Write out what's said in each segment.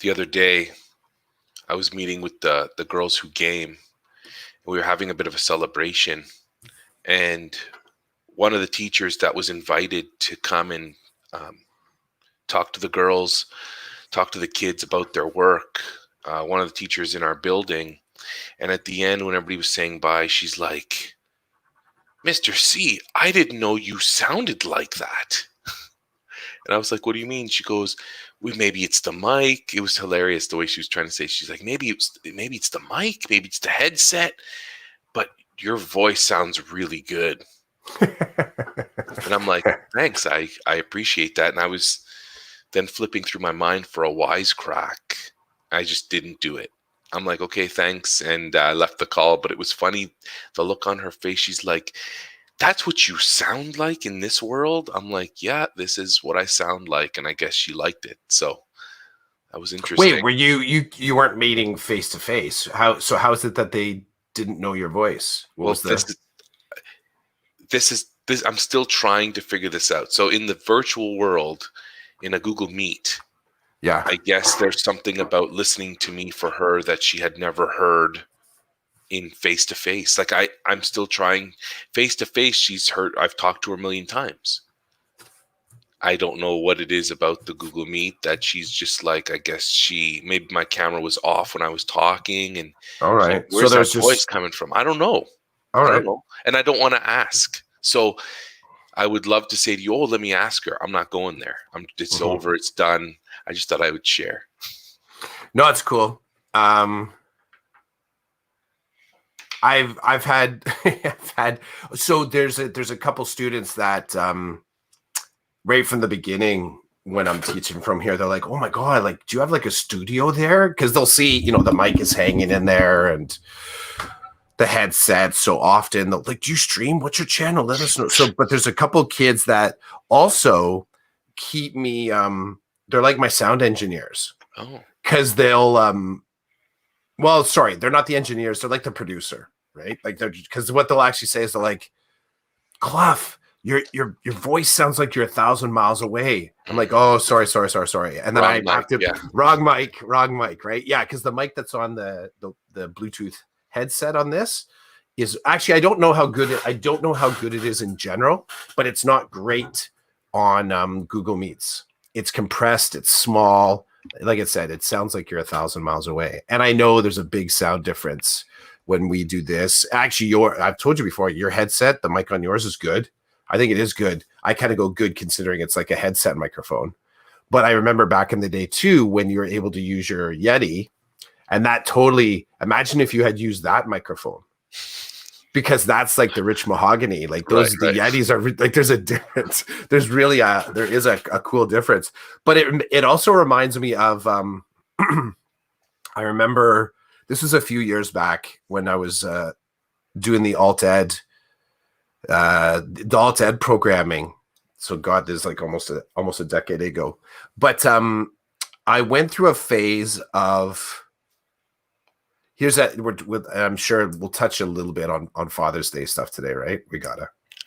the other day I was meeting with the girls who game. We were having a bit of a celebration, and one of the teachers that was invited to come and um, talk to the girls, talk to the kids about their work. One of the teachers in our building, and at the end, when everybody was saying bye, she's like, "Mr. C, I didn't know you sounded like that." And I was like, "What do you mean?" She goes, "We maybe it's the mic." It was hilarious the way she was trying to say. She's like, maybe it's the mic, maybe it's the headset, but your voice sounds really good." And I'm like, "Thanks, I appreciate that." And I was then flipping through my mind for a wisecrack. I just didn't do it. I'm like, "Okay, thanks," and I left the call. But it was funny, the look on her face. She's like, "That's what you sound like in this world?" I'm like, "Yeah, this is what I sound like." And I guess she liked it. So that was interesting. Wait, were you weren't meeting face to face? How is it that they didn't know your voice? What Well, was the this. I'm still trying to figure this out. So in the virtual world, in a Google Meet, Yeah. I guess there's something about listening to me for her that she had never heard in face to face. Like I'm still trying face to face. She's heard, I've talked to her a million times. I don't know what it is about the Google Meet that she's just like, I guess maybe my camera was off when I was talking, and All she's right. like, So "Where's that there's voice just coming from?" I don't know. all I right. don't know. And I don't want to ask. So I would love to say to you, "Oh, let me ask her." I'm not going there. It's Mhm. over. It's done. I just thought I would share. No, it's cool. I've had I've had so there's a couple students that right from the beginning when I'm teaching from here, they're like, "Oh my god, like, do you have like a studio there?" Because they'll see, the mic is hanging in there and the headset. So often they'll like, "Do you stream? What's your channel? Let us know." So, but there's a couple kids that also keep me. They're like my sound engineers Oh, because they'll well, sorry, they're not the engineers. They're like the producer, right? Like they're because what they'll actually say is they're like, "Clough, your voice sounds like you're 1,000 miles away." I'm like, "Oh, sorry," and then wrong I have mic. to Yeah. wrong mic, right? Yeah, because the mic that's on the Bluetooth headset on this is actually I don't know how good it is in general, but it's not great on Google Meets. It's compressed, it's small. Like I said, it sounds like you're 1,000 miles away, and I know there's a big sound difference when we do this. Actually, I've told you before, your headset, the mic on yours is good. I think it is good. I kind of go good considering it's like a headset microphone. But I remember back in the day too, when you were able to use your Yeti, and that totally, imagine if you had used that microphone, because that's like the rich mahogany. Like Right. the Yetis are like, there's a difference. There is a cool difference. But it also reminds me of I remember this was a few years back when I was doing the alt ed programming. So God, this is like almost a decade ago. But I went through a phase of here's that I'm sure we'll touch a little bit on Father's Day stuff today, right?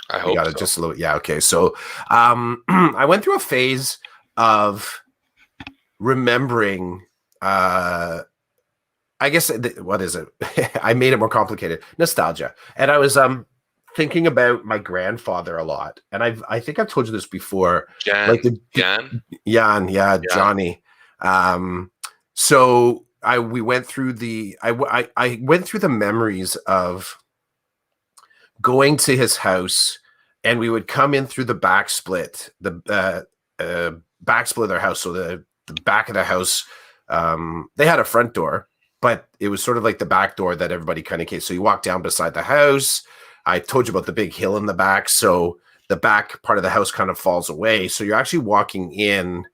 I hope so. Just a little, yeah. Okay, so I went through a phase of remembering. I guess what is it? I made it more complicated. Nostalgia, and I was thinking about my grandfather a lot, and I think I've told you this before. Jan, Like Jan, Jan, yeah, Johnny. So we went through I went through the memories of going to his house, and we would come in through the back split, the back split of their house. So the back of the house, they had a front door, but it was sort of like the back door that everybody kind of came. So you walk down beside the house. I told you about the big hill in the back. So the back part of the house kind of falls away. So you're actually walking in.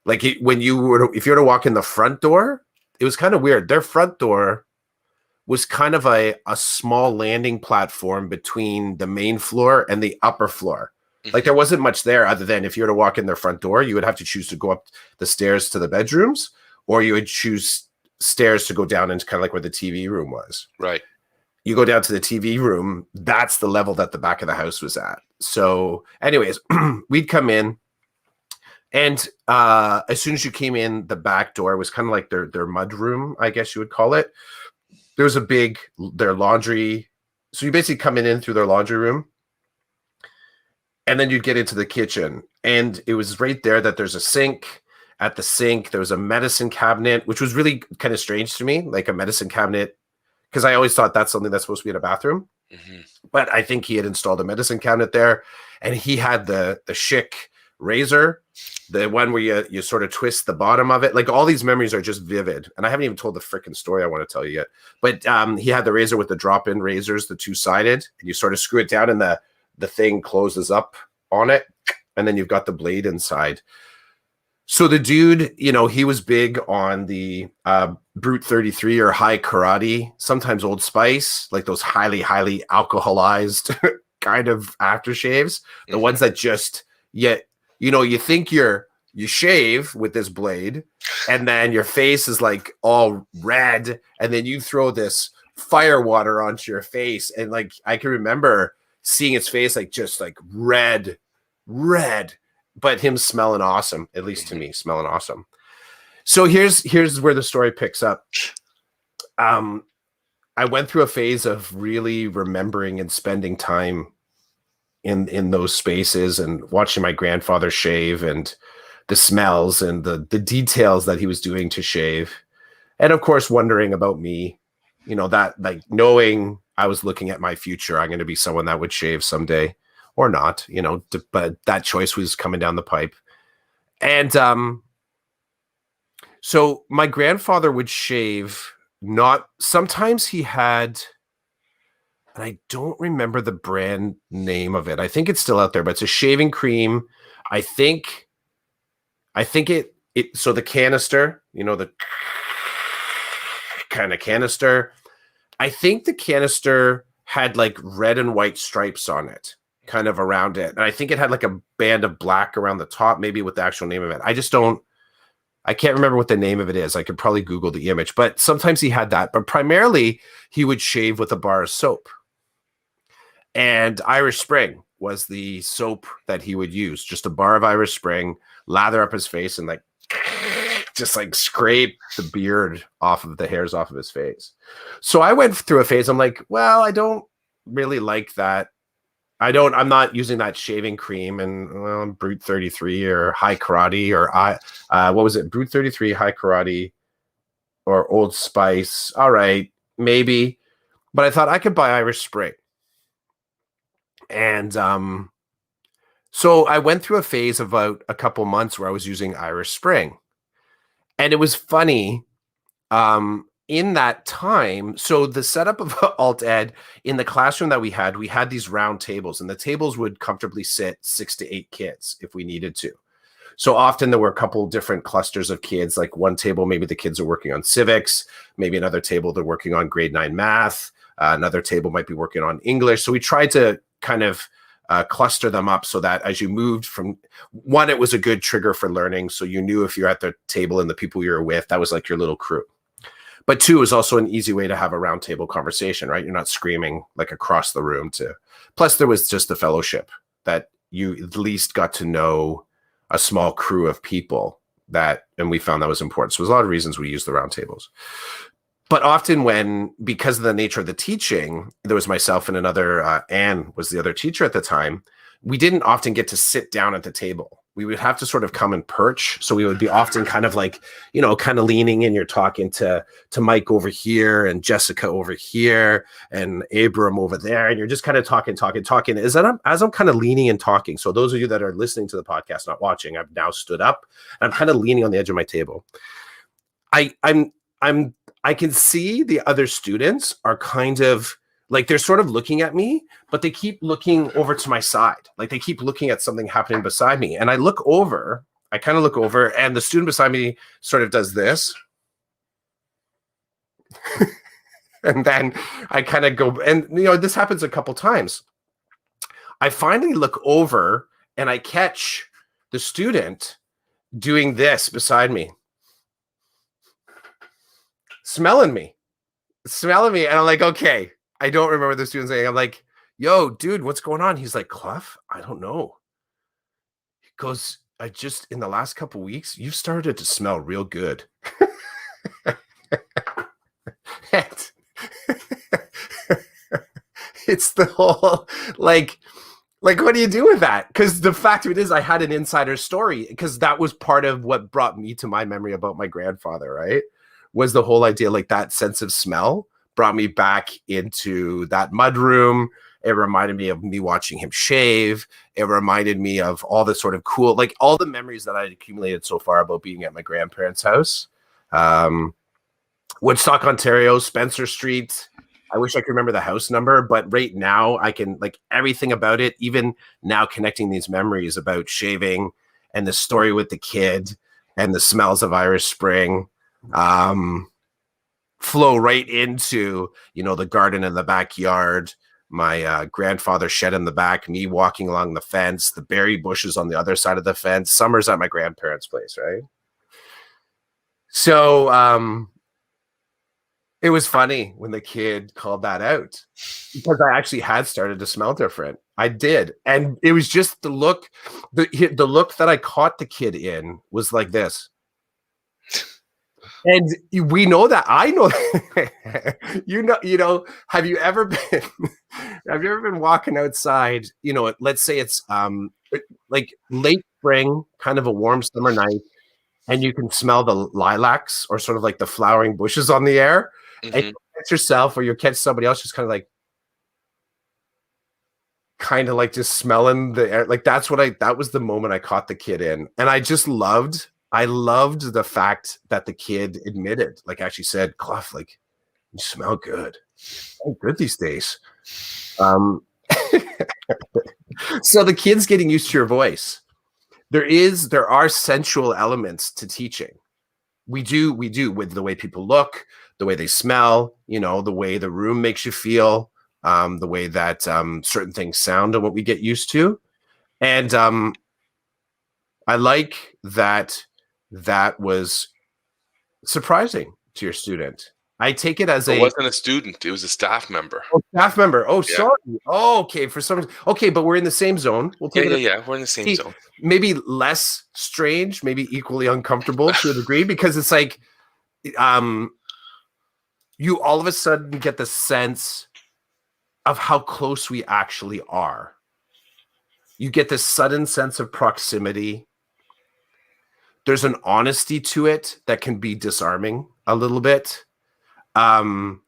Like if you were to walk in the front door, it was kind of weird. Their front door was kind of a small landing platform between the main floor and the upper floor. Like there wasn't much there other than if you were to walk in their front door, you would have to choose to go up the stairs to the bedrooms, or you would choose stairs to go down into kind of like where the TV room was. Right. You go down to the TV room, that's the level that the back of the house was at. So anyways, we'd come in, And as soon as you came in the back door, it was kind of like their mud room, I guess you would call it. There was their laundry. So you basically come in through their laundry room, and then you'd get into the kitchen. And it was right there that there's a sink. At the sink, there was a medicine cabinet, which was really kind of strange to me, like a medicine cabinet, because I always thought that's something that's supposed to be in a bathroom. Hmm. But I think he had installed a medicine cabinet there, and he had the Schick razor, the one where you sort of twist the bottom of it. Like all these memories are just vivid, and I haven't even told the freaking story I want to tell you yet. But he had the razor with the drop-in razors, the two-sided, and you sort of screw it down, and the thing closes up on it, and then you've got the blade inside. So the dude, he was big on the Brute 33 or high karate, sometimes Old Spice, like those highly, highly alcoholized kind of aftershaves, the Hmm. ones that just, yet, you think you shave with this blade, and then your face is like all red, and then you throw this fire water onto your face. And like, I can remember seeing his face like just like red, but him smelling awesome, at least to Hmm. me, smelling awesome. So here's where the story picks up. Um, I went through a phase of really remembering and spending time in those spaces and watching my grandfather shave and the smells and the details that he was doing to shave. And of course, wondering about me, that like knowing I was looking at my future, I'm going to be someone that would shave someday or not, but that choice was coming down the pipe. And so my grandfather would shave, not sometimes he had, and I don't remember the brand name of it. I think it's still out there, but it's a shaving cream. I think so the canister, the kind of canister. I think the canister had like red and white stripes on it, kind of around it. And I think it had like a band of black around the top, maybe with the actual name of it. I can't remember what the name of it is. I could probably Google the image, but sometimes he had that. But primarily, he would shave with a bar of soap. And Irish Spring was the soap that he would use. Just a bar of Irish Spring, lather up his face, and like just like scrape the beard off of the hairs off of his face. So I went through a phase. I'm like, well, I don't really like that. I'm not using that shaving cream and Brute 33 or High Karate or what was it? Brute 33, High Karate or Old Spice. All right, maybe. But I thought I could buy Irish Spring. And so I went through a phase of about a couple months where I was using Irish Spring. And it was funny in that time. So the setup of alt ed in the classroom that we had these round tables, and the tables would comfortably sit 6 to 8 kids if we needed to. So often there were a couple different clusters of kids, like one table, maybe the kids are working on civics, maybe another table, they're working on grade 9 math. Another table might be working on English. So we tried to kind of cluster them up so that as you moved from one, it was a good trigger for learning. So you knew if you're at the table and the people you were with, that was like your little crew. But two is also an easy way to have a roundtable conversation, right? You're not screaming like across the room to. Plus, there was just the fellowship that you at least got to know a small crew of people and we found that was important. So there's a lot of reasons we use the roundtables. But often because of the nature of the teaching, there was myself and another, Anne was the other teacher at the time, we didn't often get to sit down at the table. We would have to sort of come and perch. So we would be often kind of like, kind of leaning in. You're talking to Mike over here and Jessica over here and Abram over there. And you're just kind of talking. As I'm kind of leaning and talking. So those of you that are listening to the podcast, not watching, I've now stood up and I'm kind of leaning on the edge of my table. I can see the other students are kind of like they're sort of looking at me, but they keep looking over to my side. Like they keep looking at something happening beside me. And I kind of look over, and the student beside me sort of does this. And then I kind of go, and this happens a couple times. I finally look over and I catch the student doing this beside me, smelling me. And I'm like, okay, I don't remember the student saying. I'm like, yo, dude, what's going on? He's like, Clef, I don't know. He goes, I just in the last couple weeks, you've started to smell real good. It's the whole like what do you do with that? Because the fact of it is I had an insider story because that was part of what brought me to my memory about my grandfather, right? Was the whole idea like that sense of smell brought me back into that mud room. It reminded me of me watching him shave. It reminded me of all the sort of cool, like all the memories that I'd accumulated so far about being at my grandparents' house. Um, Woodstock, Ontario, Spencer Street. I wish I could remember the house number, but right now I can like everything about it, even now connecting these memories about shaving and the story with the kid and the smells of Irish Spring flow right into, you know, the garden in the backyard, my grandfather's shed in the back, me walking along the fence, the berry bushes on the other side of the fence, summers at my grandparents' place, right? So it was funny when the kid called that out because I actually had started to smell different. I did. And it was just the look, the look that I caught the kid in was like this. And we know that I know have you ever been have you ever been walking outside, you know, let's say it's like late spring, kind of a warm summer night, and you can smell the lilacs or sort of like the flowering bushes on the air, and Hmm. you catch yourself or you catch somebody else just kind of like just smelling the air. Like that was the moment I caught the kid in. And I loved the fact that the kid admitted, like actually said, Clough, like you smell good. Oh, good these days. Um, so the kid's getting used to your voice. There are sensual elements to teaching. We do with the way people look, the way they smell, you know, the way the room makes you feel, the way that certain things sound and what we get used to. And I like that that was surprising to your student. I take it as It a wasn't a student; it was a staff member. staff member. Oh, Yeah, sorry. Oh, okay. For some reason. Okay, but we're in the same zone. We'll yeah, take it yeah, as yeah. We're in the same zone. maybe less strange, maybe equally uncomfortable to a degree, because it's like um you all of a sudden get the sense of how close we actually are. You get this sudden sense of proximity. There's an honesty to it that can be disarming a little bit. Um,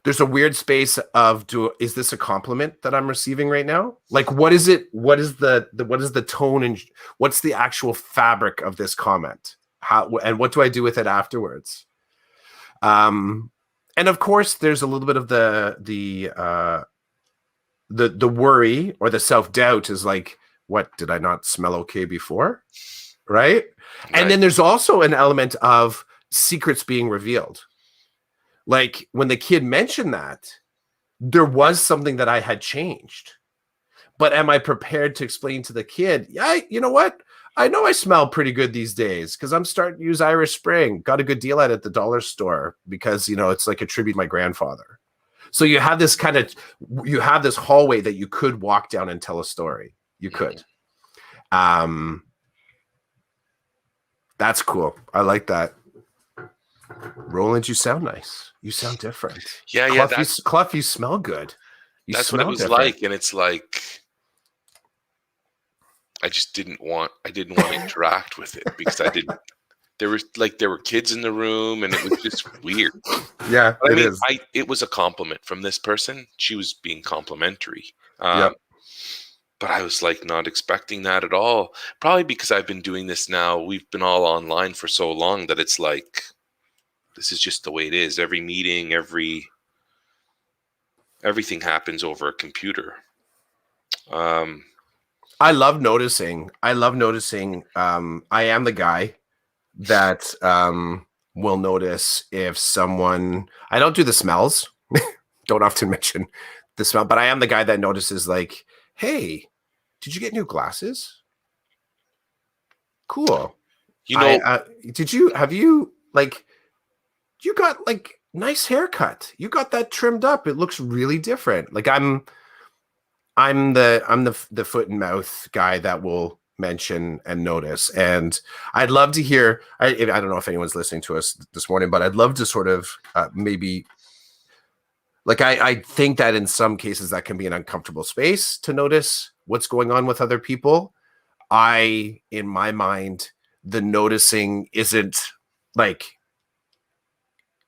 there's a weird space of is this a compliment that I'm receiving right now? Like what is it? What is what is the tone and what's the actual fabric of this comment? How and what do I do with it afterwards? Um, and of course, there's a little bit of the worry or the self doubt is like, what did I not smell okay before? Right. And Right. then there's also an element of secrets being revealed. Like when the kid mentioned that, there was something that I had changed. But am I prepared to explain to the kid, yeah, you know what? I know I smell pretty good these days because I'm starting to use Irish Spring. Got a good deal at the dollar store because, you know, it's like a tribute to my grandfather. So you have this you have this hallway that you could walk down and tell a story. You Mhm. could. Um, that's cool. I like that. Roland, you sound nice. You sound different. Yeah, yeah. Clough, you smell good. You That's what it smell was different. like, and it's like I didn't want to interact with it because I didn't. There were kids in the room, and it was just weird. Yeah, But I it mean, is. it was a compliment from this person. She was being complimentary. Um, Yep. but I was like not expecting that at all. Probably because I've been doing this now. We've been all online for so long that it's like this is just the way it is. Every meeting, everything happens over a computer. Um, I love noticing. I love noticing. I am the guy that will notice if someone. I don't do the smells. Don't often mention the smell, but I am the guy that notices. Like, hey, did you get new glasses? Cool. you I know, did you have you like you got like nice haircut. You got that trimmed up. It looks really different. Like I'm the foot and mouth guy that will mention and notice. And I'd love to hear, I don't know if anyone's listening to us this morning, but I'd love to sort of maybe, like, I think that in some cases that can be an uncomfortable space to notice what's going on with other people. In my mind, the noticing isn't like,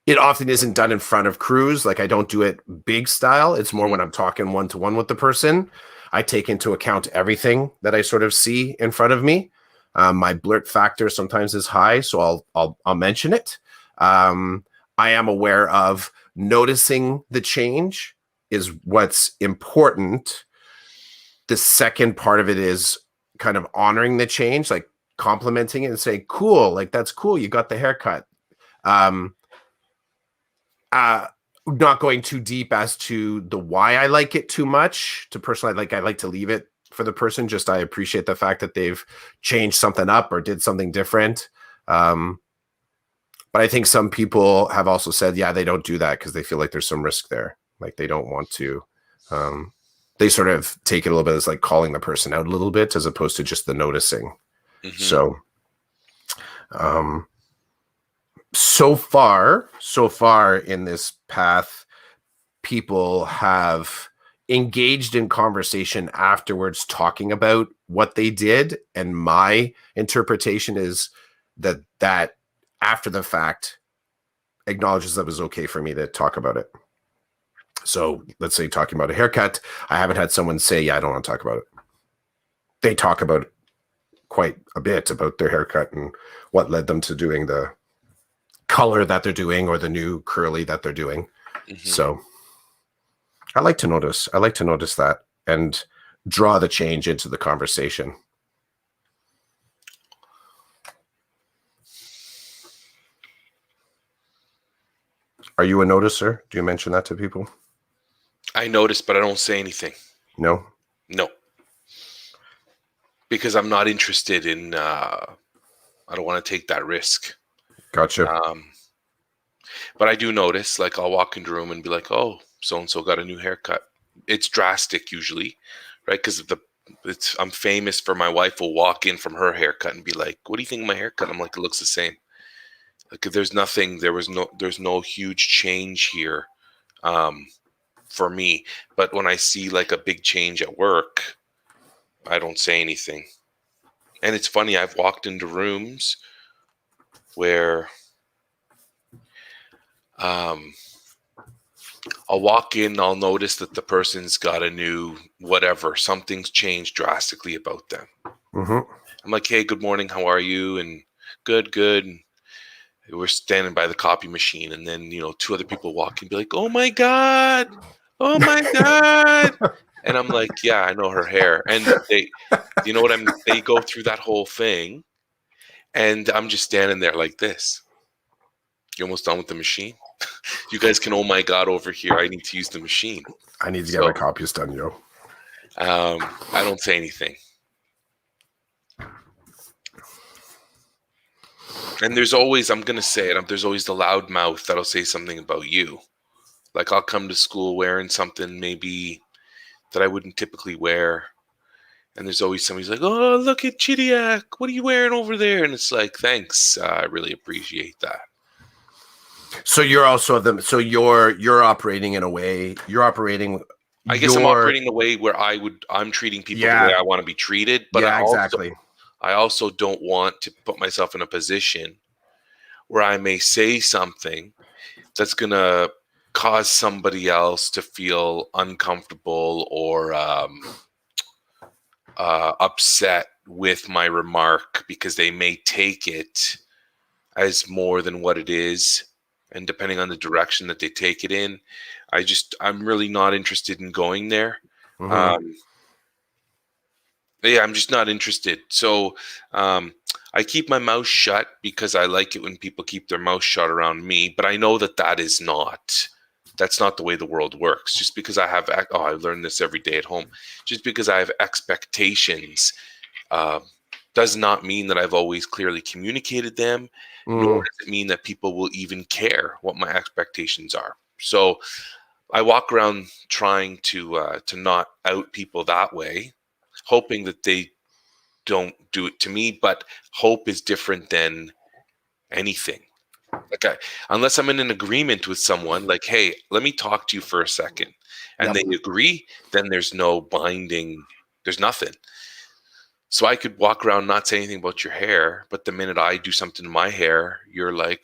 it often isn't done in front of crews. Like, I don't do it big style. It's more when I'm talking one-to-one with the person. I take into account everything that I sort of see in front of me. My blurt factor sometimes is high, so I'll mention it. I am aware of noticing the change is what's important. The second part of it is kind of honoring the change, like complimenting it and saying, cool, like, that's cool, you got the haircut. Not going too deep as to the why I like it too much. To personally, I like to leave it for the person. Just, I appreciate the fact that they've changed something up or did something different. But I think some people have also said, yeah, they don't do that because they feel like there's some risk there. Like, they don't want to. They sort of take it a little bit as like calling the person out a little bit as opposed to just the noticing. Mm-hmm. So far in this path, people have engaged in conversation afterwards, talking about what they did. And my interpretation is that after the fact acknowledges that it was okay for me to talk about it. So let's say talking about a haircut, I haven't had someone say, yeah, I don't want to talk about it. They talk about it quite a bit, about their haircut and what led them to doing the color that they're doing or the new curly that they're doing. Mm-hmm. So I like to notice that and draw the change into the conversation. Are you a noticer? Do you mention that to people? I notice, but I don't say anything. No? No. Because I'm not interested in, I don't want to take that risk. Gotcha. But I do notice, like, I'll walk into a room and be like, oh, so-and-so got a new haircut. It's drastic usually, right? Because I'm famous for, my wife will walk in from her haircut and be like, what do you think of my haircut? I'm like, it looks the same. Like, there's no huge change here for me. But when I see like a big change at work, I don't say anything. And it's funny, I've walked into rooms where I'll walk in, I'll notice that the person's got a new whatever, something's changed drastically about them. Mm-hmm. I'm like, hey, good morning, how are you? And good. And we're standing by the copy machine, and then, two other people walk in and be like, oh my God. And I'm like, yeah, I know her hair. And they, they go through that whole thing, and I'm just standing there like this. You almost done with the machine? You guys can, oh my God, over here. I need to use the machine. I need to get my copies done, yo. I don't say anything. And there's always, I'm going to say it, there's always the loud mouth that'll say something about you. Like, I'll come to school wearing something maybe that I wouldn't typically wear. And there's always somebody's like, oh, look at Chidiac. What are you wearing over there? And it's like, thanks. I really appreciate that. So you're also you're operating in a way, I guess I'm operating in a way where I'm treating people the way I want to be treated. But exactly. I also don't want to put myself in a position where I may say something that's going to cause somebody else to feel uncomfortable or upset with my remark, because they may take it as more than what it is. And depending on the direction that they take it in, I'm really not interested in going there. Mm-hmm. I'm just not interested. So I keep my mouth shut because I like it when people keep their mouth shut around me. But I know that's not the way the world works. Just because I learn this every day at home. Just because I have expectations does not mean that I've always clearly communicated them, nor does it mean that people will even care what my expectations are. So I walk around trying to not out people that way, hoping that they don't do it to me. But hope is different than anything. Like unless I'm in an agreement with someone, like, hey, let me talk to you for a second, and Yep. they agree, then there's no binding, there's nothing. So I could walk around not say anything about your hair, but the minute I do something to my hair, you're like,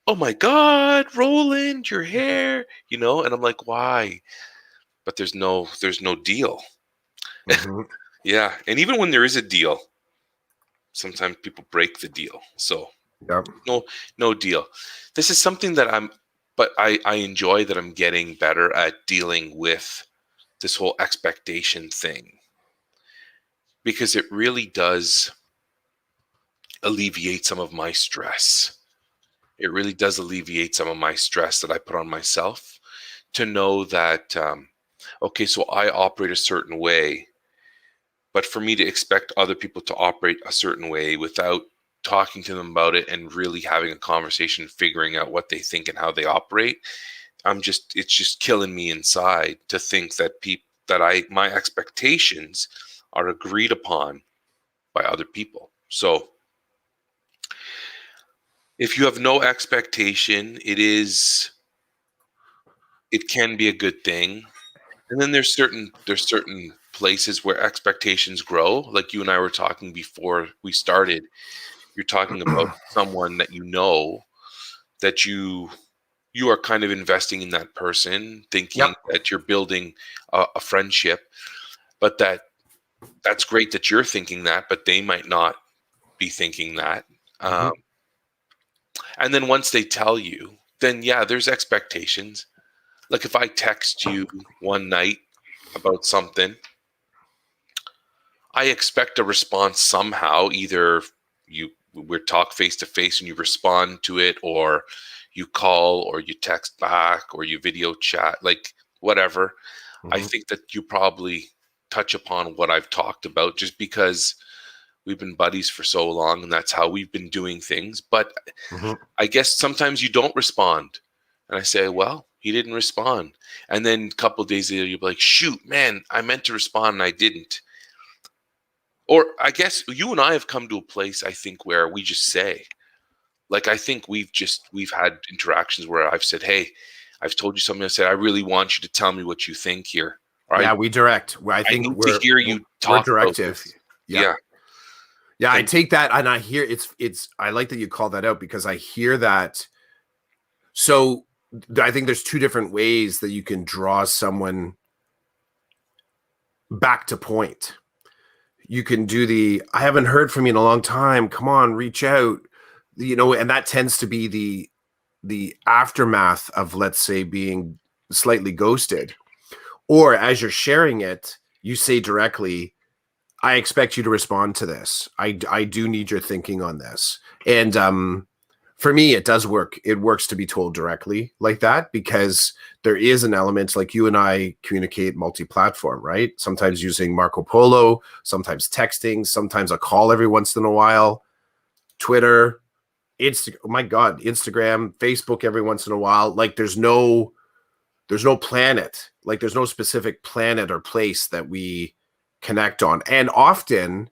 oh my God, Roland, your hair, and I'm like, why? But there's no deal. Mm-hmm. Yeah. And even when there is a deal, sometimes people break the deal. So Yep. no deal. This is something that I enjoy that I'm getting better at dealing with this whole expectation thing, because it really does alleviate some of my stress. It really does alleviate some of my stress that I put on myself, to know that, okay, so I operate a certain way, but for me to expect other people to operate a certain way without talking to them about it and really having a conversation, figuring out what they think and how they operate, it's just killing me inside to think that my expectations are agreed upon by other people. So if you have no expectation, it can be a good thing. And then there's certain places where expectations grow. Like you and I were talking before we started. You're talking about someone that that you are kind of investing in that person, thinking Yep. that you're building a friendship, but that's great that you're thinking that, but they might not be thinking that. Mm-hmm. Um, and then once they tell you, then yeah, there's expectations. Like if I text you one night about something, I expect a response somehow. Either we talk face to face and you respond to it, or you call, or you text back, or you video chat, like whatever. I Mm-hmm. think that you probably touch upon what I've talked about, just because we've been buddies for so long and that's how we've been doing things. But Mm-hmm. I guess sometimes you don't respond. And I say, well, he didn't respond. And then a couple of days later, you'll be like, shoot, man, I meant to respond and I didn't. Or I guess you and I have come to a place, I think, where we just say, like, I think we've had interactions where I've said, hey, I've told you something. I said, I really want you to tell me what you think here. Or Yeah, we direct. I I think need to hear you we're talk about directive. this. Yeah. Yeah. Yeah, I And take that and I hear it's I like that you call that out, because I hear that. So I think there's two different ways that you can draw someone back to point. You can do I haven't heard from you in a long time. Come on, reach out. And that tends to be the aftermath of, let's say, being slightly ghosted. Or as you're sharing it, you say directly, I expect you to respond to this. I do need your thinking on this. And for me, it does work. It works to be told directly like that, because there is an element, like you and I communicate multi-platform, right? Sometimes using Marco Polo, sometimes texting, sometimes a call every once in a while, Twitter, oh my God, Instagram, Facebook every once in a while. Like there's no planet, like there's no specific planet or place that we connect on. And often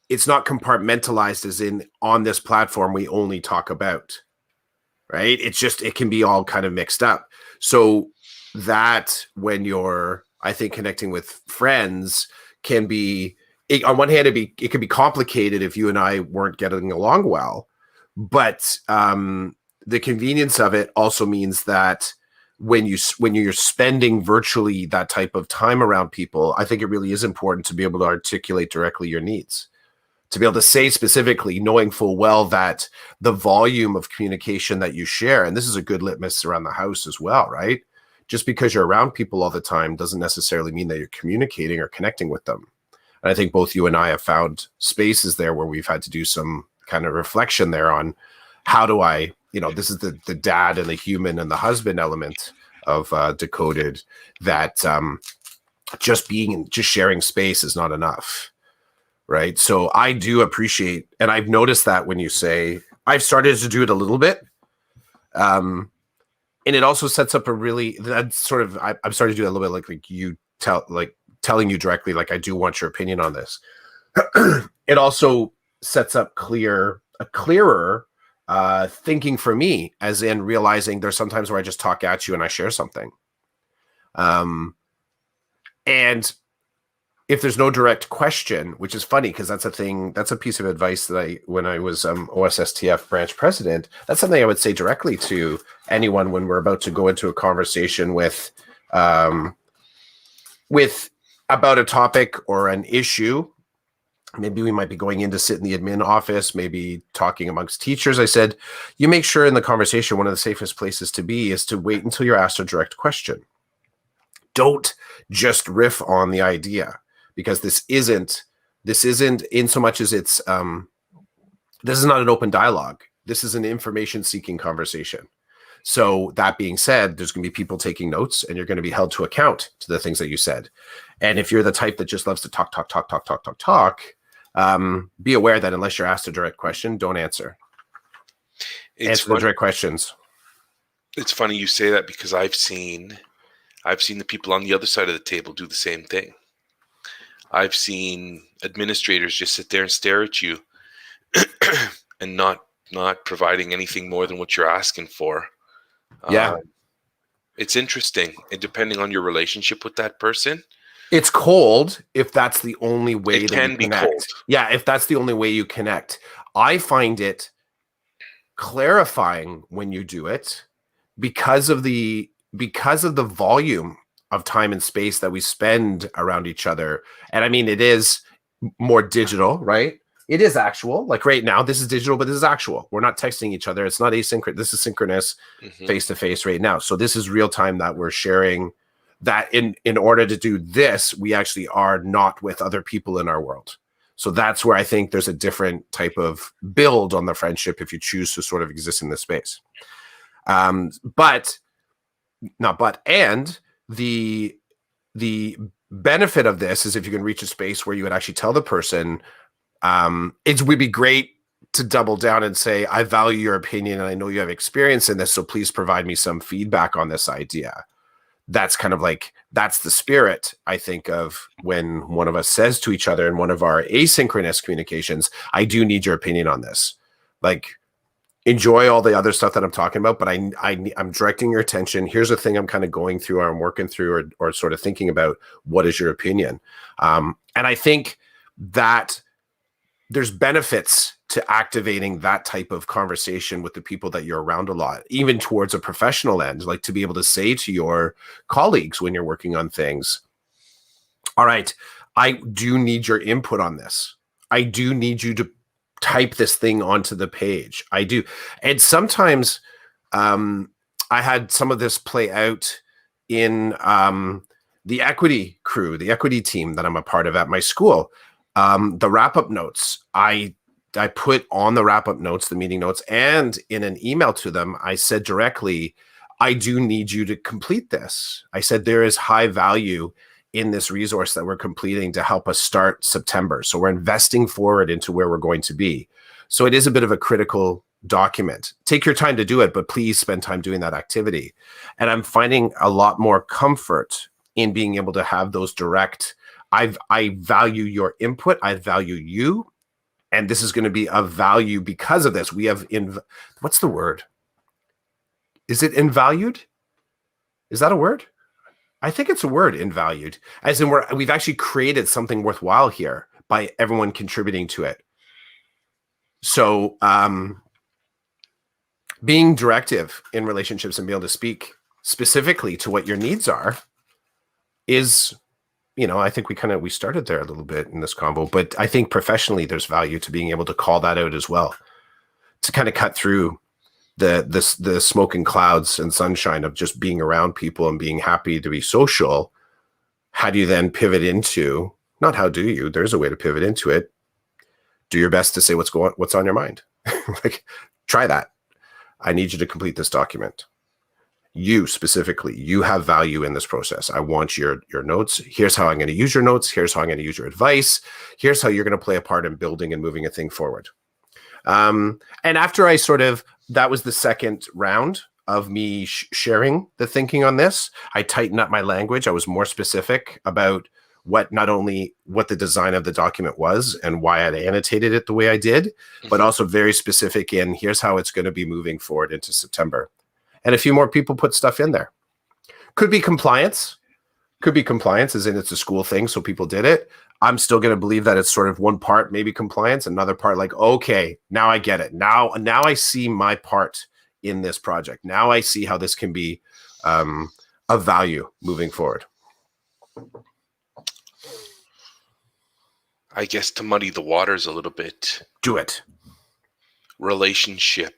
it's not compartmentalized as in, on this platform we only talk about, right? It's just, it can be all kind of mixed up. So that when you're, I think, connecting with friends can be, on one hand, it could be complicated if you and I weren't getting along well, but the convenience of it also means that when you're spending virtually that type of time around people, I think it really is important to be able to articulate directly your needs, to be able to say specifically, knowing full well that the volume of communication that you share, and this is a good litmus around the house as well, right? Just because you're around people all the time doesn't necessarily mean that you're communicating or connecting with them. And I think both you and I have found spaces there where we've had to do some kind of reflection there on, how do I, this is the dad and the human and the husband element of Decoded, that just sharing space is not enough. Right. So I do appreciate, and I've noticed that when you say, I've started to do it a little bit. And it also sets up that's sort of, I'm starting to do a little bit like you telling you directly, like, I do want your opinion on this. It also sets up a clearer thinking for me, as in realizing there's sometimes where I just talk at you and I share something. And if there's no direct question, which is funny because that's a piece of advice that when I was OSSTF branch president, that's something I would say directly to anyone when we're about to go into a conversation with about a topic or an issue. Maybe we might be going in to sit in the admin office, maybe talking amongst teachers. I said, you make sure in the conversation, one of the safest places to be is to wait until you're asked a direct question. Don't just riff on the idea, because this isn't in so much as it's this is not an open dialogue. This is an information seeking conversation. So that being said, there's going to be people taking notes, and you're going to be held to account to the things that you said. And if you're the type that just loves to talk, be aware that unless you're asked a direct question, don't answer. Answer the direct questions. It's funny you say that, because I've seen the people on the other side of the table do the same thing. I've seen administrators just sit there and stare at you and not providing anything more than what you're asking for. Yeah. It's interesting. And depending on your relationship with that person, it's cold if that's the only way it can be cold. Yeah, if that's the only way you connect. I find it clarifying when you do it because of the volume of time and space that we spend around each other. And I mean, it is more digital, right? It is actual. Like right now, this is digital, but this is actual. We're not texting each other. It's not asynchronous. This is synchronous, face-to-face right now. So this is real time that we're sharing. That in order to do this, we actually are not with other people in our world. So that's where I think there's a different type of build on the friendship if you choose to sort of exist in this space. And the benefit of this is if you can reach a space where you would actually tell the person, it would be great to double down and say, I value your opinion and I know you have experience in this, so please provide me some feedback on this idea. That's kind of like, that's the spirit, I think, of when one of us says to each other in one of our asynchronous communications, I do need your opinion on this. Like, enjoy all the other stuff that I'm talking about, but I'm directing your attention. Here's a thing I'm kind of going through, or I'm working through, or sort of thinking about. What is your opinion? And I think that there's benefits to activating that type of conversation with the people that you're around a lot, even towards a professional end, like to be able to say to your colleagues when you're working on things, all right, I do need your input on this. I do need you to type this thing onto the page. I do. And sometimes I had some of this play out in the equity crew, the equity team that I'm a part of at my school. The wrap-up notes, I put on the wrap-up notes, the meeting notes, and in an email to them, I said directly, I do need you to complete this. I said there is high value in this resource that we're completing to help us start September. So we're investing forward into where we're going to be. So it is a bit of a critical document. Take your time to do it, but please spend time doing that activity. And I'm finding a lot more comfort in being able to have those direct, I value your input, I value you, and this is going to be of value because of this. We have what's the word? Is it invalued? Is that a word? I think it's a word, invalued, as in we've actually created something worthwhile here by everyone contributing to it. So being directive in relationships and being able to speak specifically to what your needs are is, I think we started there a little bit in this combo, but I think professionally there's value to being able to call that out as well, to kind of cut through the smoke and clouds and sunshine of just being around people and being happy to be social. How do you then pivot into, not how do you, there's a way to pivot into it. Do your best to say what's on your mind. Like, try that. I need you to complete this document. You specifically, you have value in this process. I want your notes. Here's how I'm going to use your notes. Here's how I'm going to use your advice. Here's how you're going to play a part in building and moving a thing forward. And after that was the second round of me sharing the thinking on this. I tightened up my language. I was more specific about not only what the design of the document was and why I'd annotated it the way I did, but Mhm. also very specific in here's how it's going to be moving forward into September. And a few more people put stuff in there. Could be compliance. Could be compliance, as in it's a school thing, so people did it. I'm still going to believe that it's sort of one part maybe compliance, another part like, okay, now I get it. Now I see my part in this project. Now I see how this can be of value moving forward. I guess to muddy the waters a little bit, Do it. relationship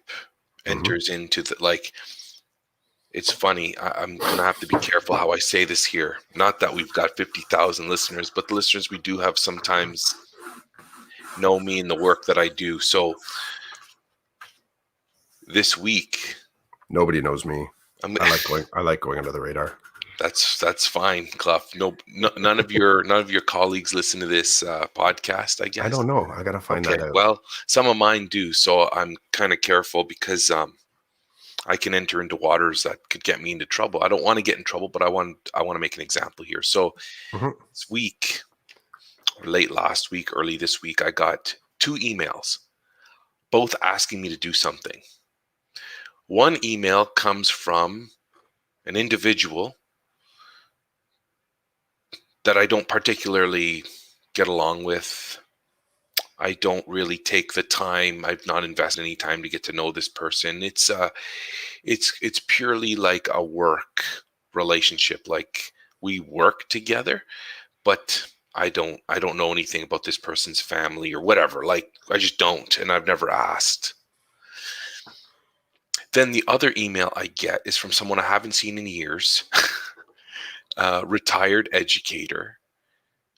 Mm-hmm. enters into the, like, it's funny. I'm gonna have to be careful how I say this here. Not that we've got 50,000 listeners, but the listeners we do have sometimes know me and the work that I do. So this week, Nobody knows me. I'm, I like going under the radar. that's fine, Clough. No, none of your colleagues listen to this podcast, I guess. I don't know. I gotta find Okay, that out. well, some of mine do, so I'm kind of careful because I can enter into waters that could get me into trouble. I don't want to get in trouble, but I want to make an example here. So Mm-hmm. this week, or late last week, early this week, I got 2 emails, both asking me to do something. One email comes from an individual that I don't particularly get along with. I don't really take the time. I've not invested any time to get to know this person. It's purely like a work relationship. Like, we work together, but I don't know anything about this person's family or whatever. Like, I just don't, and I've never asked. Then the other email I get is from someone I haven't seen in years, a retired educator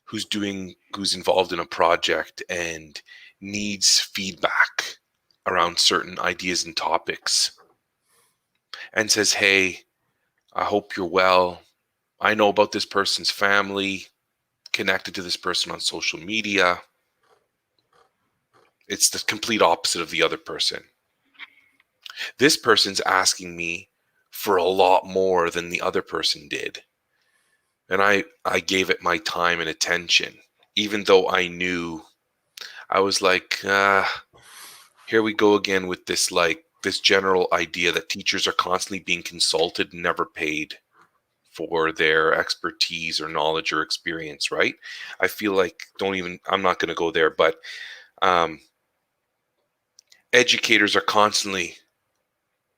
who's involved in a project and needs feedback around certain ideas and topics, and says, "Hey, I hope you're well. I know about this person's family, connected to this person on social media. It's the complete opposite of the other person. This person's asking me for a lot more than the other person did." And I gave it my time and attention, even though I knew. I was like, here we go again with this, like, this general idea that teachers are constantly being consulted and never paid for their expertise or knowledge or experience, right? I feel like, I'm not going to go there, but um, educators are constantly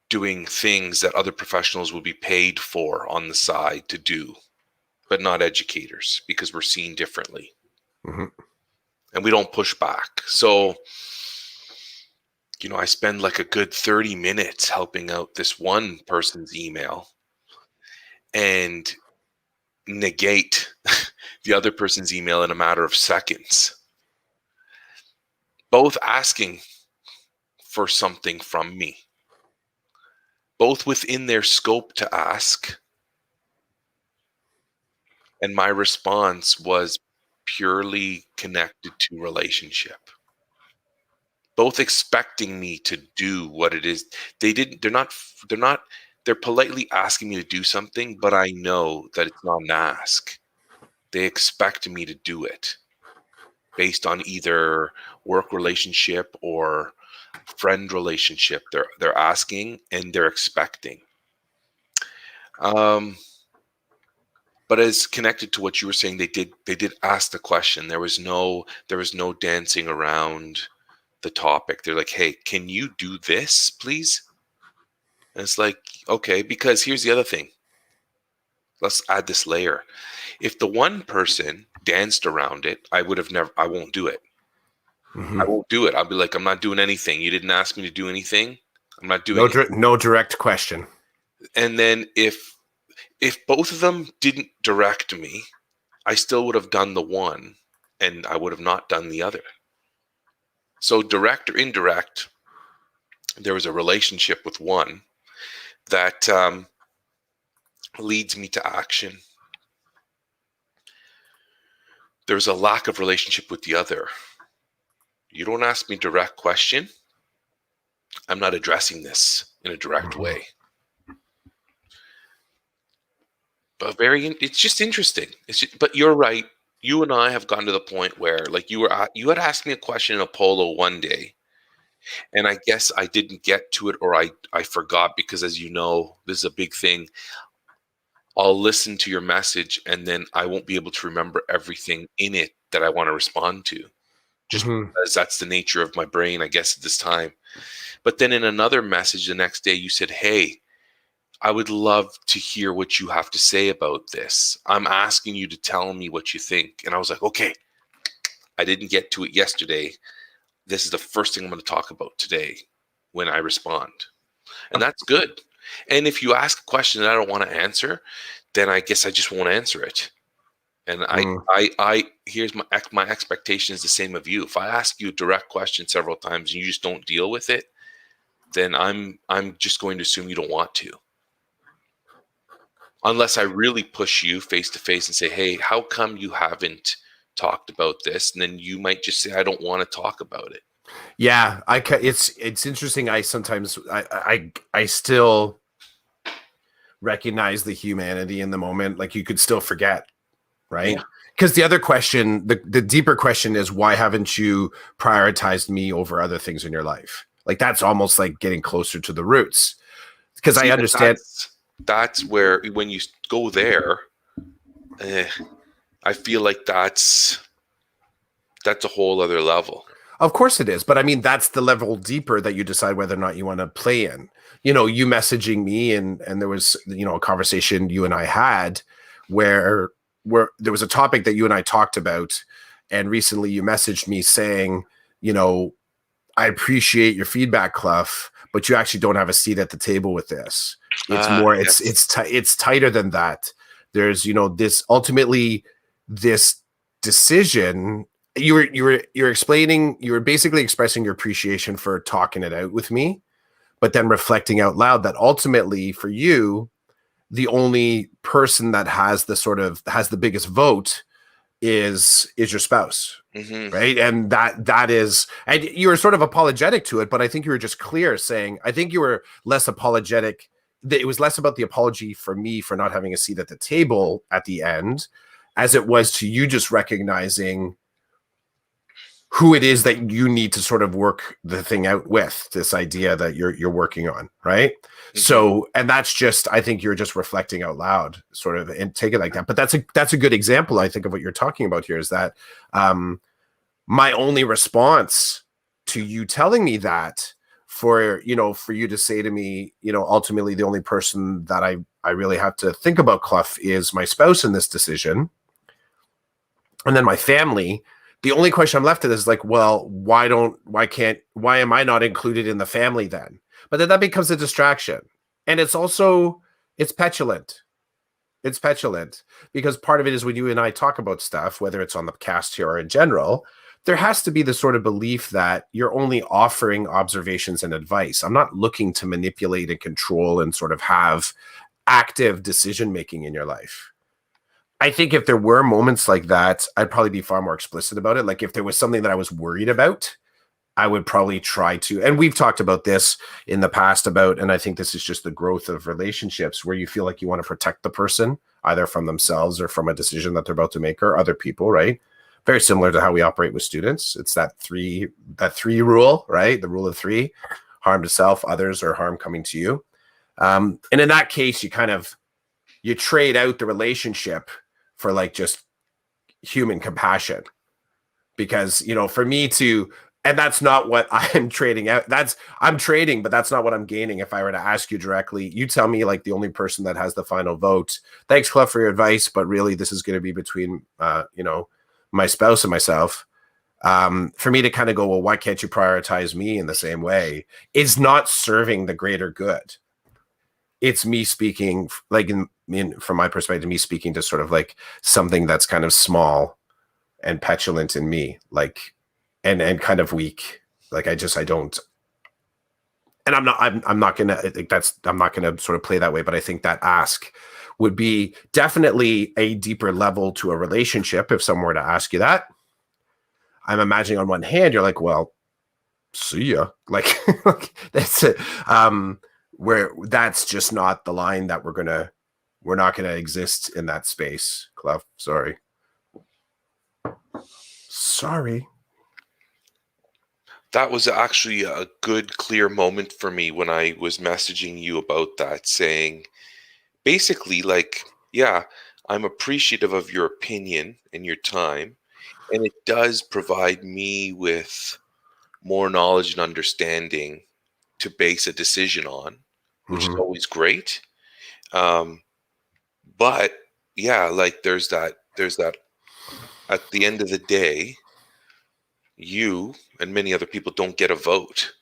doing things that other professionals will be paid for on the side to do, but not educators, because we're seen differently. Mm-hmm. And we don't push back. So, I spend like a good 30 minutes helping out this one person's email and negate the other person's email in a matter of seconds, both asking for something from me, both within their scope to ask. And my response was purely connected to relationship, both expecting me to do what it is. They're politely asking me to do something, but I know that it's not an ask. They expect me to do it based on either work relationship or friend relationship. They're asking and they're expecting. Um, but as connected to what you were saying, they did ask the question. There was no dancing around the topic. They're like, "Hey, can you do this, please?" And it's like, okay, because here's the other thing. Let's add this layer. If the one person danced around it, I won't do it. Mm-hmm. I won't do it. I'll be like, I'm not doing anything. You didn't ask me to do anything. I'm not doing No, it. no direct question. And then if both of them didn't direct me, I still would have done the one and I would have not done the other. So direct or indirect, there was a relationship with one that leads me to action. There's a lack of relationship with the other. You don't ask me direct question, I'm not addressing this in a direct Mm-hmm. way. But it's just interesting. But you're right. you and I have gotten to the point where, like, you had asked me a question in a polo one day, and I guess I didn't get to it, or I forgot, because, as you know, this is a big thing. I'll listen to your message, and then I won't be able to remember everything in it that I want to respond to, just Mhm. because that's the nature of my brain, I guess, at this time. But then in another message the next day, you said, "Hey, I would love to hear what you have to say about this. I'm asking you to tell me what you think." And I was like, okay, I didn't get to it yesterday. This is the first thing I'm going to talk about today when I respond. And that's good. And if you ask a question that I don't want to answer, then I guess I just won't answer it. And Mm. here's my expectation is the same of you. If I ask you a direct question several times and you just don't deal with it, then I'm just going to assume you don't want to. Unless I really push you face to face and say, "Hey, how come you haven't talked about this?" And then you might just say, "I don't want to talk about it." Yeah, it's interesting. I sometimes I still recognize the humanity in the moment. Like, you could still forget, right? Yeah. Because the other question, the deeper question is, why haven't you prioritized me over other things in your life? Like, that's almost like getting closer to the roots. Because I See, and understand. that's where, when you go there, eh, I feel like that's a whole other level. Of course it is, but I mean, that's the level deeper that you decide whether or not you want to play in. You know, you messaging me, and there was, you know, a conversation you and I had where there was a topic that you and I talked about, and recently you messaged me saying, you know, I appreciate your feedback, Clough, but you actually don't have a seat at the table with this. It's Ah, more, yes. it's tighter than that. There's, you know, this ultimately this decision. You're explaining, you were basically expressing your appreciation for talking it out with me, but then reflecting out loud that ultimately for you, the only person that has the biggest vote is your spouse, Hmm. right? And that is, and you were sort of apologetic to it, but I think you were just clear saying, I think you were less apologetic. It was less about the apology for me for not having a seat at the table at the end, as it was to you just recognizing who it is that you need to sort of work the thing out with, this idea that you're working on, right? Hmm. So, and that's just, I think you're just reflecting out loud, sort of, and take it like that. But that's a good example, I think, of what you're talking about here, is that um my only response to you telling me that, for, you know, for you to say to me, you know, ultimately the only person that I really have to think about, Clough, is my spouse in this decision, and then my family. The only question I'm left with is like, well, why am I not included in the family then? But then that becomes a distraction. And it's also, it's petulant. It's petulant because part of it is when you and I talk about stuff, whether it's on the cast here or in general, there has to be the sort of belief that you're only offering observations and advice. I'm not looking to manipulate and control and sort of have active decision making in your life. I think if there were moments like that, I'd probably be far more explicit about it. Like, if there was something that I was worried about, I would probably try to, and we've talked about this in the past about, and I think this is just the growth of relationships where you feel like you want to protect the person either from themselves or from a decision that they're about to make, or other people, right? Very similar to how we operate with students. It's that three rule, right? The rule of three: harm to self, others, or harm coming to you. And in that case, you trade out the relationship for like just human compassion, because, you know, for me to, and that's not what I'm trading out. That's, I'm trading, but that's not what I'm gaining. If I were to ask you directly, you tell me, like, the only person that has the final vote, thanks, Clef, for your advice, but really this is going to be between you know, my spouse and myself. For me to kind of go, well, why can't you prioritize me in the same way, is not serving the greater good. It's me speaking, like, from my perspective, me speaking to sort of like something that's kind of small and petulant in me, like, and kind of weak. Like, I don't, and I'm not gonna, I think that's, I'm not gonna sort of play that way, but I think that ask would be definitely a deeper level to a relationship. If someone were to ask you that, I'm imagining on one hand you're like, well, see ya, like, that's it. Where that's just not the line that we're not gonna exist in that space, Clef. Sorry. Sorry. That was actually a good, clear moment for me when I was messaging you about that, saying basically, like, yeah, I'm appreciative of your opinion and your time, and it does provide me with more knowledge and understanding to base a decision on, which is Mm-hmm. always great. Um, but yeah, like there's that at the end of the day, you and many other people don't get a vote.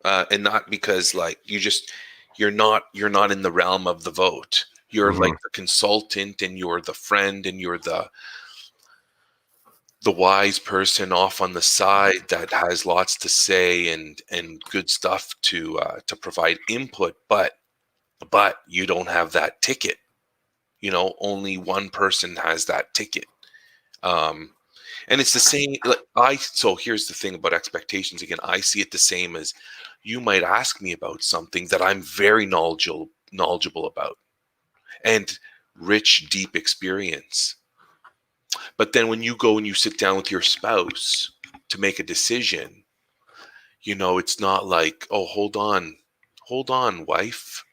And not because like you're not in the realm of the vote. You're like Mm-hmm. the consultant and you're the friend and you're the wise person off on the side that has lots to say and good stuff to provide input, but you don't have that ticket. Only one person has that ticket. um and it's the same, like, so here's the thing about expectations again. I see it the same as you might ask me about something that I'm very knowledgeable about, and rich deep experience. But then when you go and you sit down with your spouse to make a decision, it's not like, oh, hold on, wife,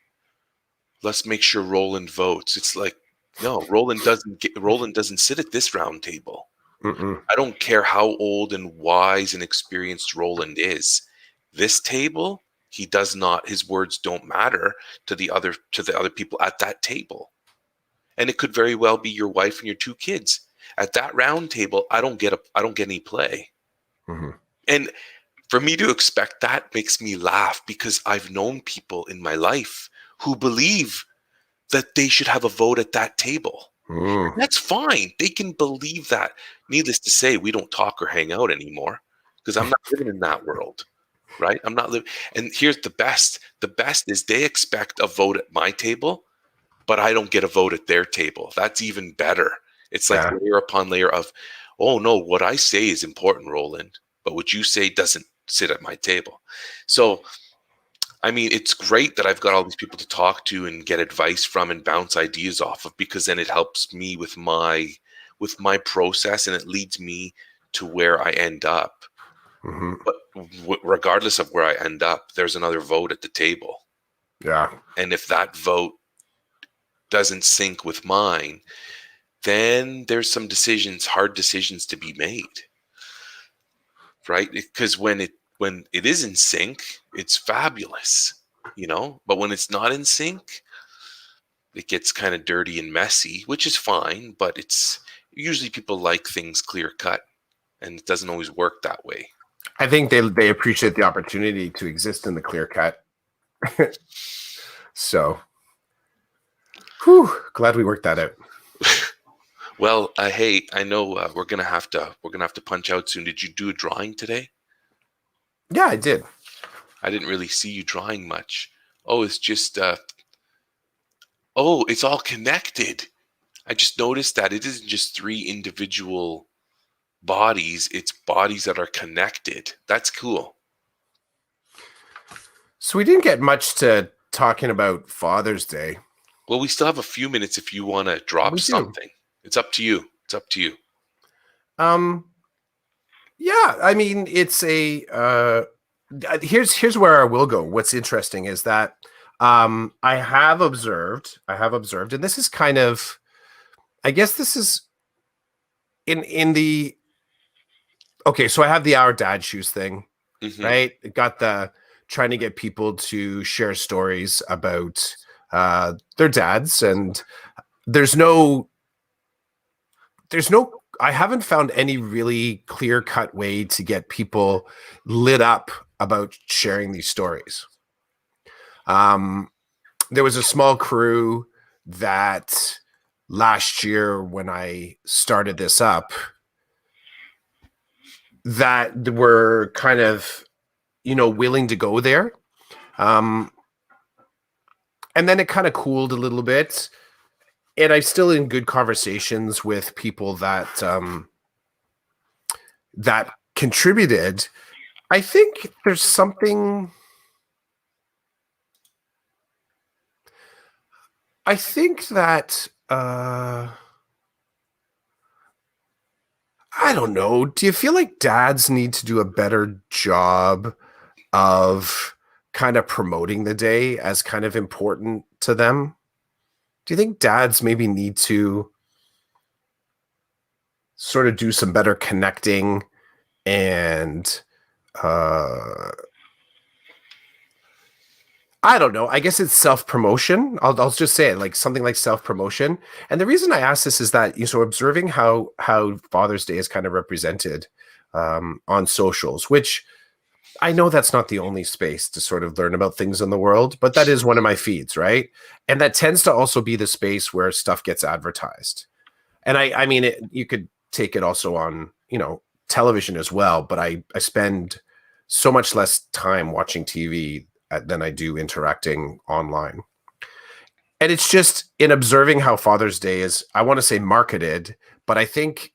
let's make sure Roland votes. It's like, no, Roland doesn't sit at this round table. Mm-mm. I don't care how old and wise and experienced Roland is. This table, he does not. His words don't matter to the other people at that table. And it could very well be your wife and your two kids. At that round table, I don't get any play. Mm-hmm. And for me to expect that makes me laugh because I've known people in my life who believe that they should have a vote at that table. Mm. That's fine. They can believe that. Needless to say, we don't talk or hang out anymore because I'm not living in that world, right? I'm not living. And here's the best. The best is they expect a vote at my table, but I don't get a vote at their table. That's even better. It's like Yeah. layer upon layer of, oh no, what I say is important, Roland, but what you say doesn't sit at my table. So I mean, it's great that I've got all these people to talk to and get advice from and bounce ideas off of, because then it helps me with my process and it leads me to where I end up. Mm-hmm. But regardless of where I end up, there's another vote at the table. Yeah. And if that vote doesn't sync with mine, then there's some hard decisions to be made, right? Because when it is in sync, it's fabulous, but when it's not in sync, it gets kind of dirty and messy, which is fine, but it's usually people like things clear cut, and it doesn't always work that way. I think they appreciate the opportunity to exist in the clear cut. So, whew, glad we worked that out. Well, hey, I know we're gonna have to punch out soon. Did you do a drawing today? Yeah, I did. I didn't really see you drawing much. Oh, it's just oh, it's all connected. I just noticed that it isn't just three individual bodies, it's bodies that are connected. That's cool. So we didn't get much to talking about Father's Day. Well, we still have a few minutes if you want to drop We do. something. It's up to you. It's up to you. Um, yeah, I mean, it's a here's where I will go. What's interesting is that I have observed, and this is kind of, I guess this is in the okay. So I have the Our Dad Shoes thing, Hmm. right? It got the trying to get people to share stories about their dads, and there's no I haven't found any really clear cut way to get people lit up about sharing these stories. Um, there was a small crew that last year when I started this up that were kind of, willing to go there. Um, and then it kind of cooled a little bit. And I'm still in good conversations with people that contributed. I think there's something. I think that I don't know. Do you feel like dads need to do a better job of kind of promoting the day as kind of important to them? Do you think dads maybe need to sort of do some better connecting and uh I don't know. I guess it's self promotion. I'll just say it like something like self promotion. And the reason I ask this is that you so observing how Father's Day is kind of represented on socials, which I know that's not the only space to sort of learn about things in the world, but that is one of my feeds, right? And that tends to also be the space where stuff gets advertised. And I mean, you could take it also on, television as well, but I spend so much less time watching TV than I do interacting online. And it's just in observing how Father's Day is, I want to say marketed, but I think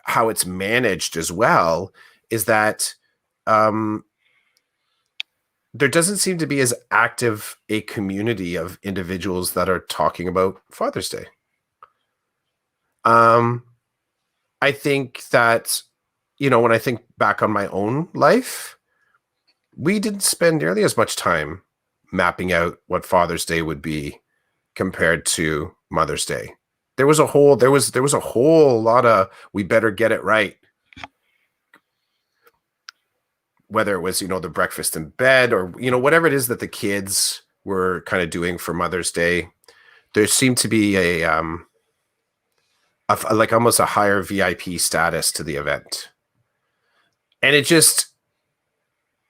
how it's managed as well is that um, there doesn't seem to be as active a community of individuals that are talking about Father's Day. Um, I think that, when I think back on my own life, we didn't spend nearly as much time mapping out what Father's Day would be compared to Mother's Day. There was a whole lot of we better get it right. Whether it was, the breakfast in bed or, whatever it is that the kids were kind of doing for Mother's Day, there seemed to be like almost a higher VIP status to the event. And it just,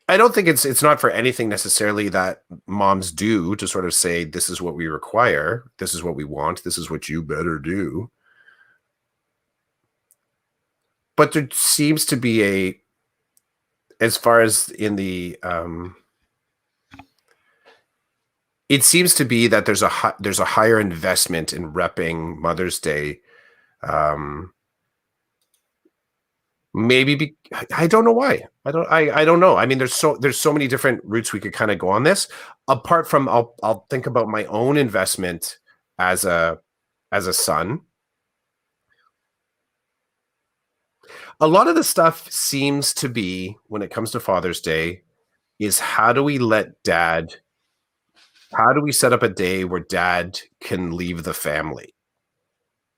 I don't think it's not for anything necessarily that moms do to sort of say, this is what we require, this is what we want, this is what you better do. But there seems to be as far as in the it seems to be that there's a higher investment in repping Mother's Day. Um, maybe I don't know why. I don't know. I mean, there's so many different routes we could kind of go on this. Apart from I'll think about my own investment as a son. A lot of the stuff seems to be when it comes to Father's Day is how do we set up a day where dad can leave the family,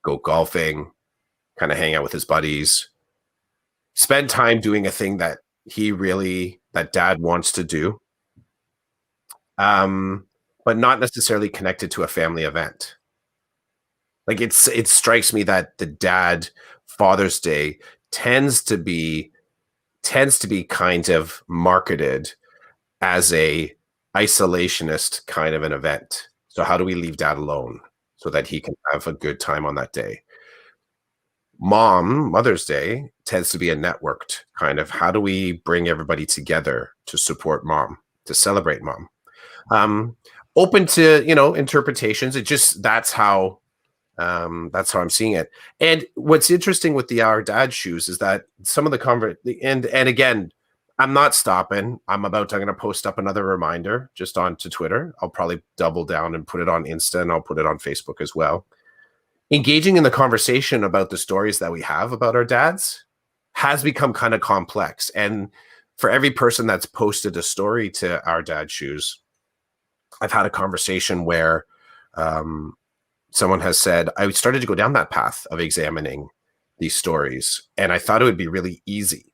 go golfing, kind of hang out with his buddies, spend time doing a thing that dad wants to do, but not necessarily connected to a family event. Like it strikes me that the dad Father's Day tends to be kind of marketed as a isolationist kind of an event. So how do we leave dad alone so that he can have a good time on that day? Mother's Day tends to be a networked kind of how do we bring everybody together to support mom, to celebrate mom. Open to, interpretations. It just that's how I'm seeing it. And what's interesting with the Our Dad shoes is that some of the and again, I'm not stopping. I'm going to post up another reminder just onto Twitter. I'll probably double down and put it on Insta and I'll put it on Facebook as well. Engaging in the conversation about the stories that we have about our dads has become kind of complex. And for every person that's posted a story to Our Dad shoes, I've had a conversation where someone has said, I started to go down that path of examining these stories, and I thought it would be really easy.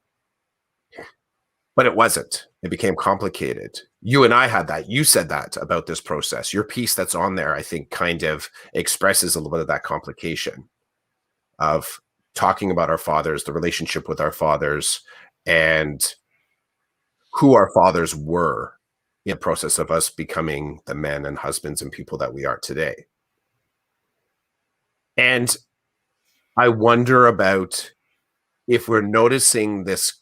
But it wasn't. It became complicated. You and I had that. You said that about this process. Your piece that's on there, I think, kind of expresses a little bit of that complication of talking about our fathers, the relationship with our fathers, and who our fathers were in the process of us becoming the men and husbands and people that we are today. And I wonder about if we're noticing this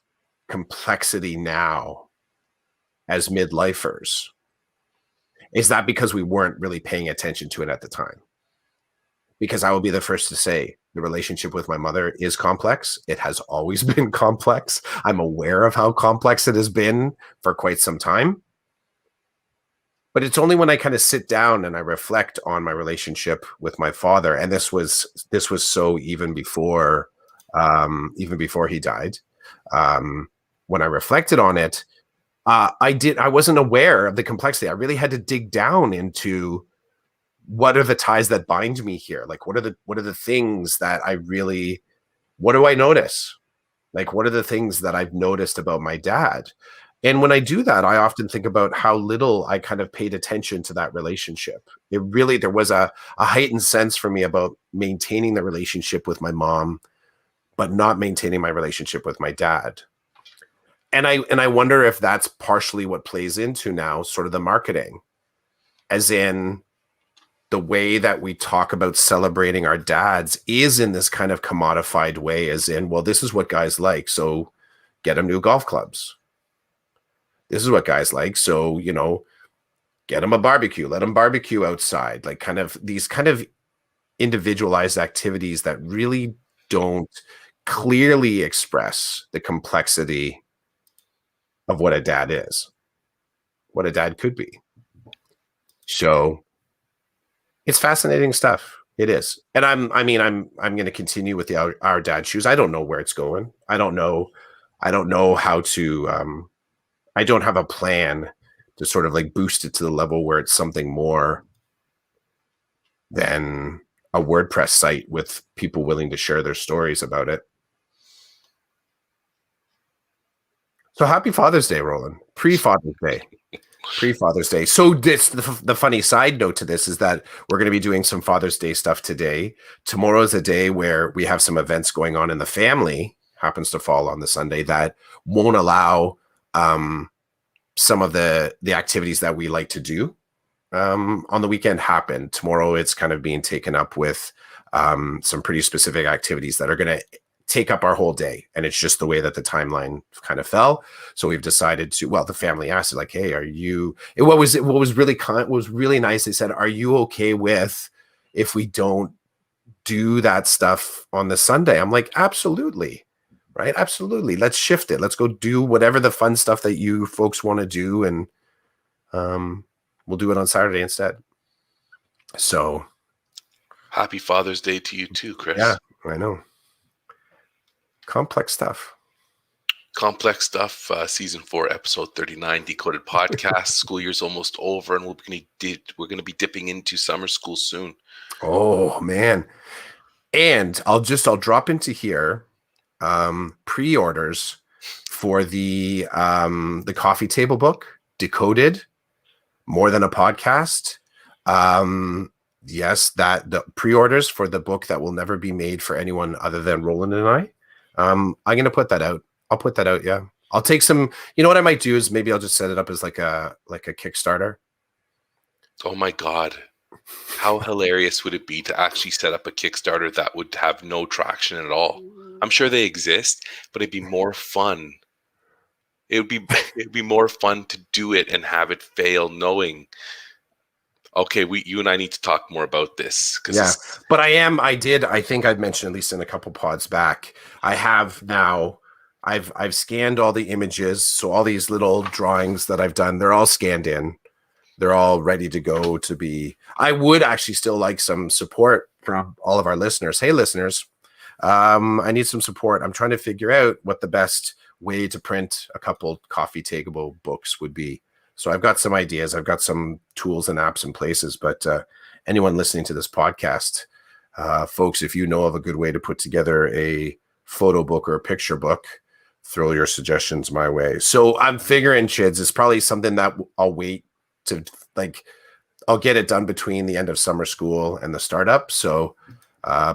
complexity now as midlifers. Is that because we weren't really paying attention to it at the time? Because I will be the first to say the relationship with my mother is complex. It has always been complex. I'm aware of how complex it has been for quite some time. But it's only when I kind of sit down and I reflect on my relationship with my father, and this was so even before even before he died. When I reflected on it, I wasn't aware of the complexity. I really had to dig down into what are the ties that bind me here? Like, what are the things that what do I notice? Like, what are the things that I've noticed about my dad? And when I do that, I often think about how little I kind of paid attention to that relationship. There was a heightened sense for me about maintaining the relationship with my mom, but not maintaining my relationship with my dad. And I wonder if that's partially what plays into now sort of the marketing, as in the way that we talk about celebrating our dads is in this kind of commodified way, as in, well, this is what guys like, so get them new golf clubs. This is what guys like, so, get them a barbecue, let them barbecue outside, like kind of these kind of individualized activities that really don't clearly express the complexity of what a dad is, what a dad could be. So it's fascinating stuff. It is. And I'm going to continue with the our dad shoes. I don't know where it's going. I don't know how to I don't have a plan to sort of like boost it to the level where it's something more than a WordPress site with people willing to share their stories about it. So happy Father's Day, Roland. Pre-Father's Day. Pre-Father's Day. So the funny side note to this is that we're going to be doing some Father's Day stuff today. Tomorrow is a day where we have some events going on in the family, happens to fall on the Sunday, that won't allow some of the activities that we like to do on the weekend happen. Tomorrow it's kind of being taken up with some pretty specific activities that are going to take up our whole day, and it's just the way that the timeline kind of fell. So we've decided to, well, the family asked, like, hey, are you, what was really nice, they said, are you okay with if we don't do that stuff on the Sunday? I'm like, absolutely. Right, absolutely, let's shift it, let's go do whatever the fun stuff that you folks want to do, and we'll do it on Saturday instead. So happy Father's Day to you too, Chris. Yeah, I know. Complex stuff. Season 4, episode 39, Decoded Podcast. School year's almost over, and we're going to be dipping into summer school soon. Oh man. And I'll drop into here pre-orders for the coffee table book, Decoded, More Than a Podcast. Yes, that the pre-orders for the book that will never be made for anyone other than Roland and I. I'm going to put that out. I'll put that out. Yeah. I'll take some, what I might do is maybe I'll just set it up as like a Kickstarter. Oh my God. How hilarious would it be to actually set up a Kickstarter that would have no traction at all? I'm sure they exist, but it'd be more fun. It'd be more fun to do it and have it fail, knowing, okay, you and I need to talk more about this. Yeah, but I think I've mentioned, at least in a couple pods back, I have now, I've scanned all the images. So all these little drawings that I've done, they're all scanned in. They're all ready to go to be. I would actually still like some support from all of our listeners. Hey, listeners, I need some support. I'm trying to figure out what the best way to print a couple coffee table books would be. So I've got some ideas. I've got some tools and apps in places, but anyone listening to this podcast, folks, if you know of a good way to put together a photo book or a picture book, throw your suggestions my way. So I'm figuring, Chids, it's probably something that I'll wait to, like, I'll get it done between the end of summer school and the startup. So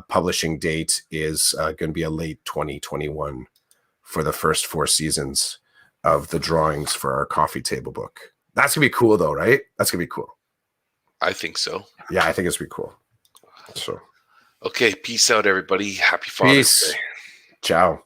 publishing date is going to be a late 2021 for the first 4 seasons of the drawings for our coffee table book. That's gonna be cool though, right? That's gonna be cool. I think so. Yeah, I think it's gonna be cool. So okay, peace out, everybody. Happy Father's Day. Ciao.